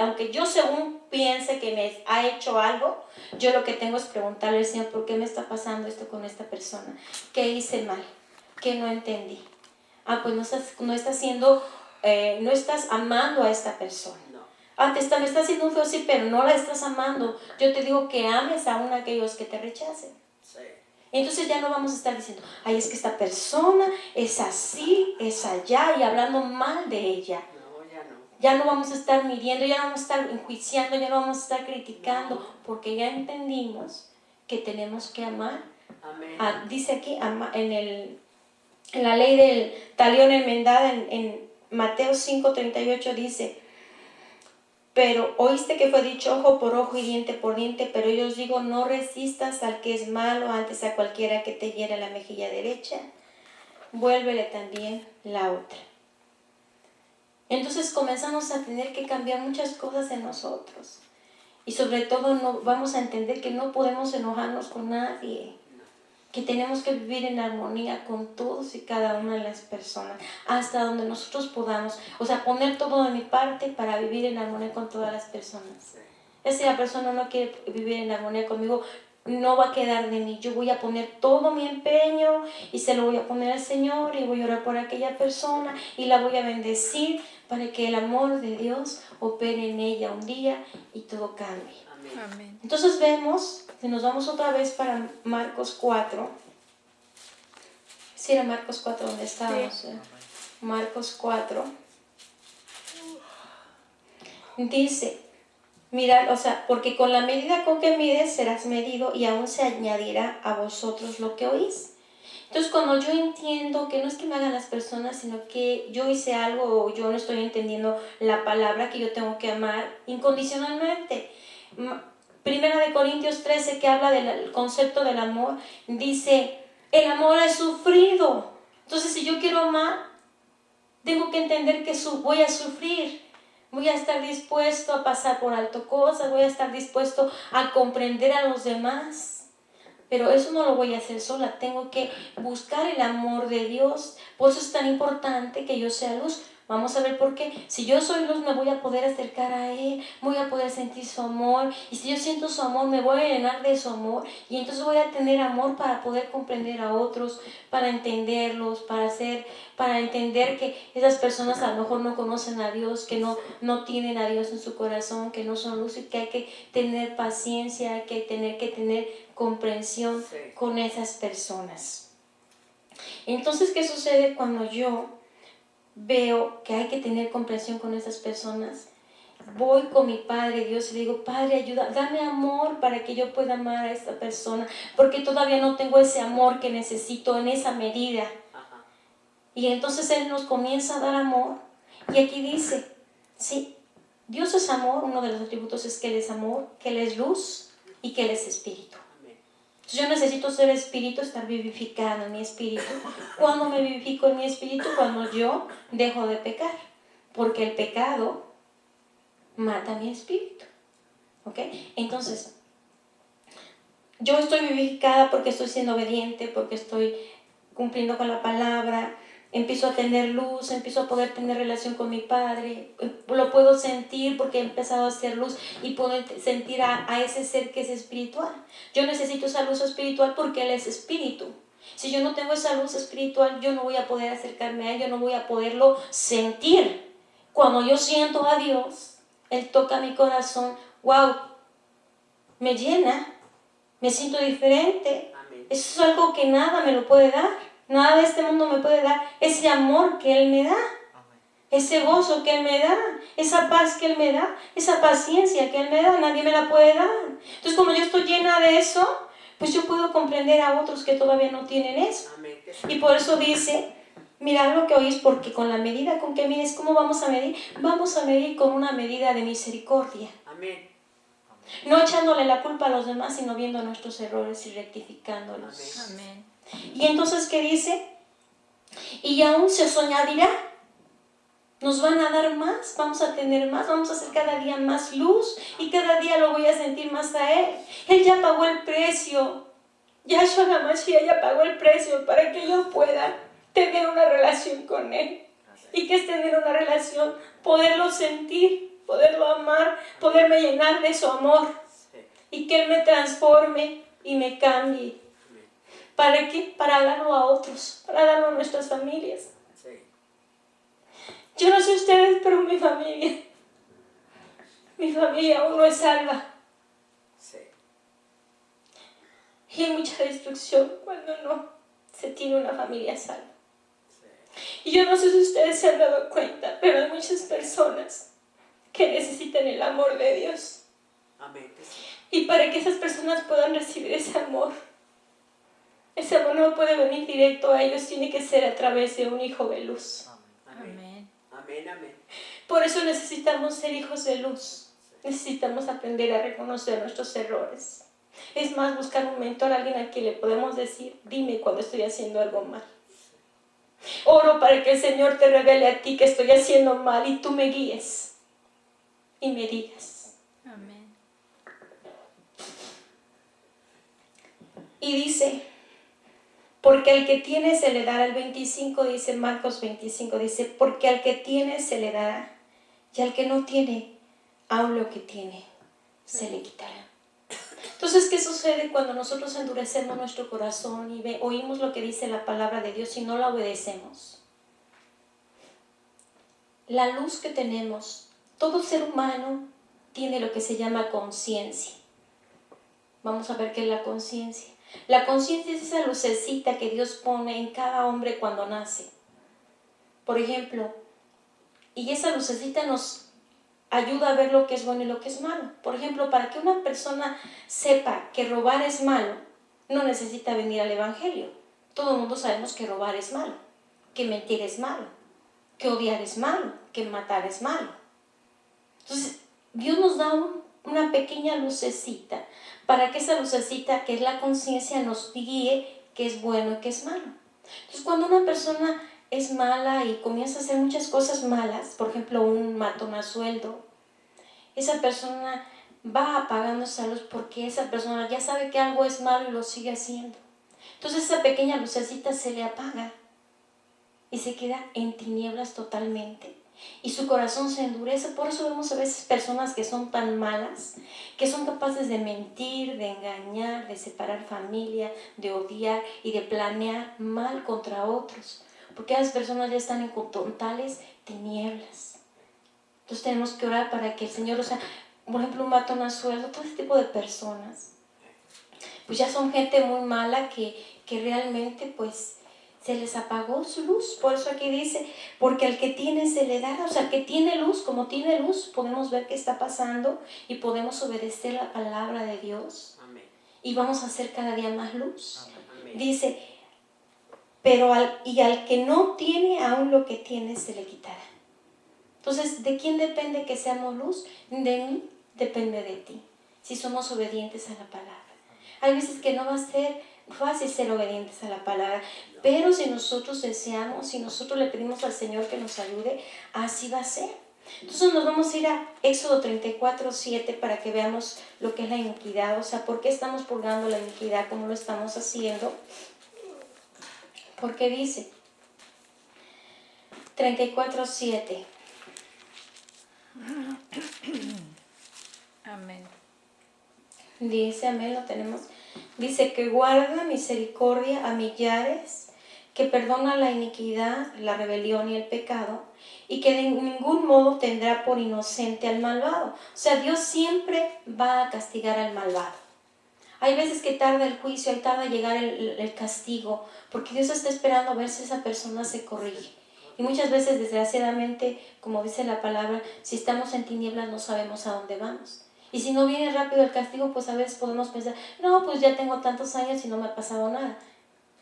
aunque yo según piense que me ha hecho algo, yo lo que tengo es preguntarle al Señor, ¿por qué me está pasando esto con esta persona? ¿Qué hice mal? ¿Qué no entendí? Pues no estás amando a esta persona. Me está haciendo un feo, sí, pero no la estás amando. Yo te digo que ames aún a aquellos que te rechacen. Sí. Entonces ya no vamos a estar diciendo, es que esta persona es así, es allá, y hablando mal de ella. Ya no vamos a estar midiendo, ya no vamos a estar enjuiciando, ya no vamos a estar criticando, porque ya entendimos que tenemos que amar. Dice aquí, en la ley del talión enmendada, en Mateo 5:38 dice, pero oíste que fue dicho ojo por ojo y diente por diente, pero yo os digo, no resistas al que es malo, antes a cualquiera que te hiera la mejilla derecha, vuélvele también la otra. Entonces comenzamos a tener que cambiar muchas cosas en nosotros. Y sobre todo vamos a entender que no podemos enojarnos con nadie. Que tenemos que vivir en armonía con todos y cada una de las personas. Hasta donde nosotros podamos. O sea, poner todo de mi parte para vivir en armonía con todas las personas. Si la persona no quiere vivir en armonía conmigo, no va a quedar de mí. Yo voy a poner todo mi empeño y se lo voy a poner al Señor y voy a orar por aquella persona y la voy a bendecir para que el amor de Dios opere en ella un día y todo cambie. Amén. Entonces vemos, si nos vamos otra vez para Marcos 4. ¿Sí era Marcos 4 donde estábamos? Sí. Marcos 4. Dice, mira, o sea, porque con la medida con que mides serás medido y aún se añadirá a vosotros lo que oís. Entonces, cuando yo entiendo que no es que me hagan las personas, sino que yo hice algo o yo no estoy entendiendo la palabra que yo tengo que amar incondicionalmente. Primera de Corintios 13, que habla del concepto del amor, dice, el amor es sufrido. Entonces, si yo quiero amar, tengo que entender que voy a sufrir. Voy a estar dispuesto a pasar por alto cosas, voy a estar dispuesto a comprender a los demás. Pero eso no lo voy a hacer sola, tengo que buscar el amor de Dios. Por eso es tan importante que yo sea luz. Vamos a ver por qué. Si yo soy luz, me voy a poder acercar a Él, voy a poder sentir su amor. Y si yo siento su amor, me voy a llenar de su amor. Y entonces voy a tener amor para poder comprender a otros, para entenderlos, para entender que esas personas a lo mejor no conocen a Dios, que no tienen a Dios en su corazón, que no son luz y que hay que tener paciencia, hay que tener comprensión con esas personas. Entonces, ¿qué sucede cuando yo veo que hay que tener comprensión con esas personas? Voy con mi Padre Dios y le digo, Padre, ayuda, dame amor para que yo pueda amar a esta persona, porque todavía no tengo ese amor que necesito en esa medida. Y entonces Él nos comienza a dar amor. Y aquí dice, sí, Dios es amor, uno de los atributos es que Él es amor, que Él es luz y que Él es espíritu. Entonces yo necesito ser espíritu, estar vivificado en mi espíritu. ¿Cuándo me vivifico en mi espíritu? Cuando yo dejo de pecar, porque el pecado mata mi espíritu. ¿Ok? Entonces, yo estoy vivificada porque estoy siendo obediente, porque estoy cumpliendo con la palabra, empiezo a tener luz, empiezo a poder tener relación con mi Padre, lo puedo sentir porque he empezado a hacer luz y puedo sentir a ese ser que es espiritual. Yo necesito esa luz espiritual porque Él es espíritu. Si yo no tengo esa luz espiritual, yo no voy a poder acercarme a Él, yo no voy a poderlo sentir. Cuando yo siento a Dios, Él toca mi corazón, wow, me llena, me siento diferente. Eso es algo que nada me lo puede dar. Nada de este mundo me puede dar ese amor que Él me da, ese gozo que Él me da, esa paz que Él me da, esa paciencia que Él me da, nadie me la puede dar. Entonces, como yo estoy llena de eso, pues yo puedo comprender a otros que todavía no tienen eso. Y por eso dice, mirad lo que oís, porque con la medida con que mides, ¿cómo vamos a medir? Vamos a medir con una medida de misericordia. Amén. No echándole la culpa a los demás, sino viendo nuestros errores y rectificándolos. Amén. Y entonces, ¿qué dice? Y aún se os añadirá. Nos van a dar más, vamos a tener más, vamos a hacer cada día más luz y cada día lo voy a sentir más a Él. Él ya pagó el precio. Yahshua HaMashiach ya pagó el precio para que yo pueda tener una relación con Él. ¿Y qué es tener una relación? Poderlo sentir, poderlo amar, poderme llenar de su amor y que Él me transforme y me cambie. ¿Para qué? Para darlo a otros, para darlo a nuestras familias. Yo no sé ustedes, pero mi familia aún no es salva. Y hay mucha destrucción cuando no se tiene una familia salva. Y yo no sé si ustedes se han dado cuenta, pero hay muchas personas que necesitan el amor de Dios. Y para que esas personas puedan recibir ese amor no puede venir directo a ellos, tiene que ser a través de un hijo de luz. Amén. Amén, amén. Por eso necesitamos ser hijos de luz. Necesitamos aprender a reconocer nuestros errores. Es más, buscar un mentor, alguien a quien le podemos decir, dime cuando estoy haciendo algo mal. Oro para que el Señor te revele a ti que estoy haciendo mal y tú me guíes y me digas. Amén. Y dice, porque al que tiene se le dará, el 25 dice, Marcos 25 dice, porque al que tiene se le dará y al que no tiene, aún lo que tiene se le quitará. Entonces, ¿qué sucede cuando nosotros endurecemos nuestro corazón y oímos lo que dice la palabra de Dios y no la obedecemos? La luz que tenemos, todo ser humano tiene lo que se llama conciencia. Vamos a ver qué es la conciencia. La conciencia es esa lucecita que Dios pone en cada hombre cuando nace. Por ejemplo, y esa lucecita nos ayuda a ver lo que es bueno y lo que es malo. Por ejemplo, para que una persona sepa que robar es malo, no necesita venir al Evangelio. Todo el mundo sabemos que robar es malo, que mentir es malo, que odiar es malo, que matar es malo. Entonces, Dios nos da una pequeña lucecita para que esa lucecita, que es la conciencia, nos guíe qué es bueno y qué es malo. Entonces, cuando una persona es mala y comienza a hacer muchas cosas malas, por ejemplo, un matón a sueldo, esa persona va apagando esa luz porque esa persona ya sabe que algo es malo y lo sigue haciendo. Entonces esa pequeña lucecita se le apaga y se queda en tinieblas totalmente. Y su corazón se endurece. Por eso vemos a veces personas que son tan malas, que son capaces de mentir, de engañar, de separar familia, de odiar y de planear mal contra otros. Porque esas personas ya están en totales tinieblas. Entonces tenemos que orar para que el Señor, o sea, por ejemplo, un matón a sueldo, todo ese tipo de personas, pues ya son gente muy mala que realmente pues se les apagó su luz. Por eso aquí dice, porque al que tiene se le dará, o sea, que tiene luz, como tiene luz, podemos ver qué está pasando y podemos obedecer la palabra de Dios. Amén. Y vamos a hacer cada día más luz. Amén. Dice, pero al que no tiene, aún lo que tiene se le quitará. Entonces, ¿de quién depende que seamos luz? De mí, depende de ti, si somos obedientes a la palabra. Hay veces que no va a ser fácil ser obedientes a la palabra, pero si nosotros deseamos, si nosotros le pedimos al Señor que nos ayude, así va a ser. Entonces nos vamos a ir a Éxodo 34:7 para que veamos lo que es la iniquidad, o sea, por qué estamos purgando la iniquidad, cómo lo estamos haciendo. Porque dice 34:7. Amén. Dice, amén, lo tenemos. Dice que guarda misericordia a millares, que perdona la iniquidad, la rebelión y el pecado, y que de ningún modo tendrá por inocente al malvado. O sea, Dios siempre va a castigar al malvado. Hay veces que tarda el juicio, tarda llegar el castigo, porque Dios está esperando a ver si esa persona se corrige. Y muchas veces, desgraciadamente, como dice la palabra, si estamos en tinieblas no sabemos a dónde vamos. Y si no viene rápido el castigo, pues a veces podemos pensar, no, pues ya tengo tantos años y no me ha pasado nada.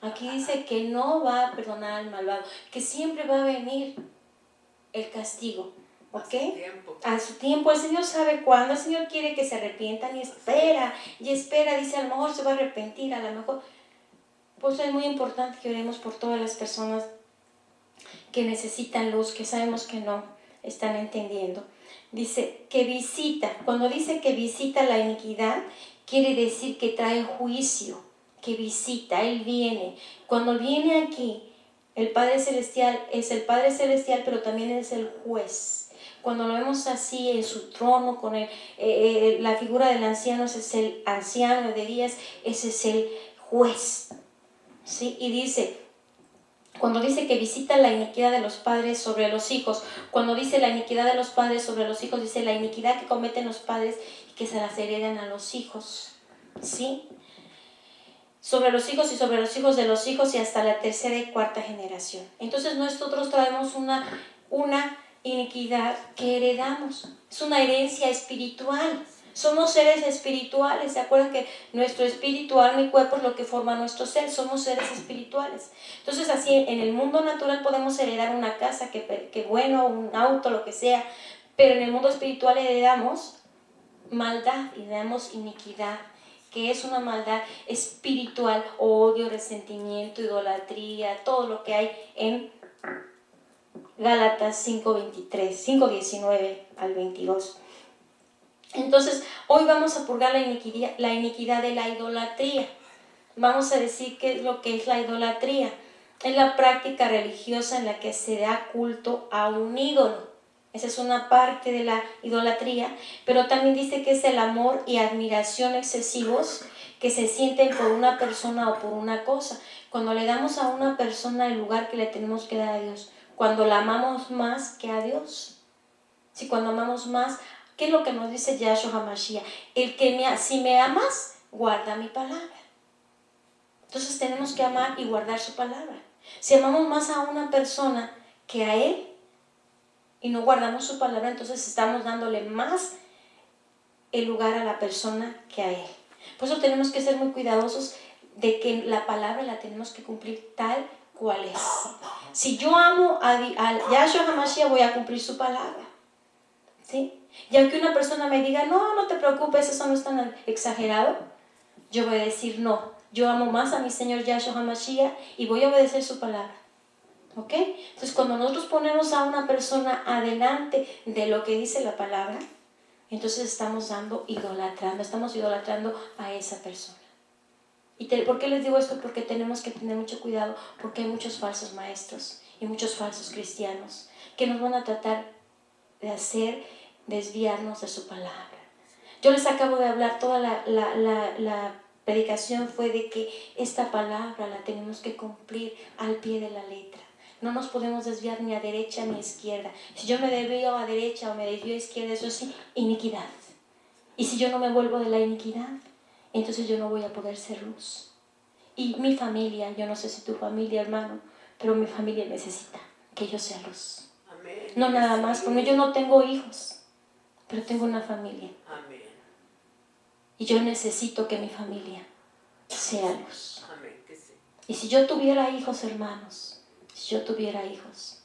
Aquí dice que no va a perdonar al malvado, que siempre va a venir el castigo. ¿Ok? A su tiempo. El Señor sabe cuándo. El Señor quiere que se arrepientan y espera, dice, a lo mejor se va a arrepentir, a lo mejor. Pues es muy importante que oremos por todas las personas que necesitan luz, que sabemos que no están entendiendo. Dice que visita. Cuando dice que visita la iniquidad, quiere decir que trae juicio, que visita, Él viene. Cuando viene aquí, el Padre Celestial es el Padre Celestial, pero también es el juez. Cuando lo vemos así en su trono, con la figura del anciano, ese es el anciano de días, ese es el juez. ¿Sí? Y dice, cuando dice que visita la iniquidad de los padres sobre los hijos, cuando dice la iniquidad de los padres sobre los hijos, dice la iniquidad que cometen los padres y que se las heredan a los hijos. ¿Sí? Sobre los hijos y sobre los hijos de los hijos y hasta la tercera y cuarta generación. Entonces nosotros traemos una iniquidad que heredamos. Es una herencia espiritual. Somos seres espirituales. ¿Se acuerdan que nuestro espíritu, alma y cuerpo es lo que forma nuestro ser? Somos seres espirituales. Entonces así en el mundo natural podemos heredar una casa, que bueno, un auto, lo que sea. Pero en el mundo espiritual heredamos maldad y heredamos iniquidad, que es una maldad espiritual, odio, resentimiento, idolatría, todo lo que hay en Gálatas 5:19 al 22. Entonces, hoy vamos a purgar la iniquidad de la idolatría. Vamos a decir qué es lo que es la idolatría. Es la práctica religiosa en la que se da culto a un ídolo. Esa es una parte de la idolatría, pero también dice que es el amor y admiración excesivos que se sienten por una persona o por una cosa. Cuando le damos a una persona el lugar que le tenemos que dar a Dios, cuando la amamos más que a Dios. Si cuando amamos más, ¿qué es lo que nos dice Yahshua HaMashiach? Si me amas, guarda mi palabra. Entonces tenemos que amar y guardar su palabra. Si amamos más a una persona que a Él, y no guardamos su palabra, entonces estamos dándole más el lugar a la persona que a él. Por eso tenemos que ser muy cuidadosos de que la palabra la tenemos que cumplir tal cual es. Si yo amo a Yahshua HaMashiach, voy a cumplir su palabra, ¿sí? Y aunque una persona me diga, no te preocupes, eso no es tan exagerado, yo voy a decir, no, yo amo más a mi Señor Yahshua HaMashiach y voy a obedecer su palabra. ¿Ok? Entonces, cuando nosotros ponemos a una persona adelante de lo que dice la palabra, entonces estamos idolatrando a esa persona. ¿Por qué les digo esto? Porque tenemos que tener mucho cuidado, porque hay muchos falsos maestros y muchos falsos cristianos que nos van a tratar de hacer desviarnos de su palabra. Yo les acabo de hablar, toda la predicación fue de que esta palabra la tenemos que cumplir al pie de la letra. No nos podemos desviar ni a derecha ni a izquierda. Si yo me desvío a derecha o me desvío a izquierda, eso es iniquidad. Y si yo no me vuelvo de la iniquidad, entonces yo no voy a poder ser luz. Y mi familia, yo no sé si tu familia, hermano, pero mi familia necesita que yo sea luz. Amén. No nada más, porque yo no tengo hijos, pero tengo una familia. Amén. Y yo necesito que mi familia sea luz. Amén, que sí. Y si yo tuviera hijos, hermanos, si yo tuviera hijos,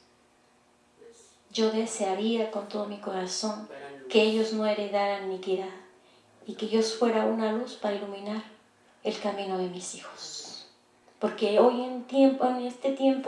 yo desearía con todo mi corazón que ellos no heredaran iniquidad y que yo fuera una luz para iluminar el camino de mis hijos. Porque hoy en este tiempo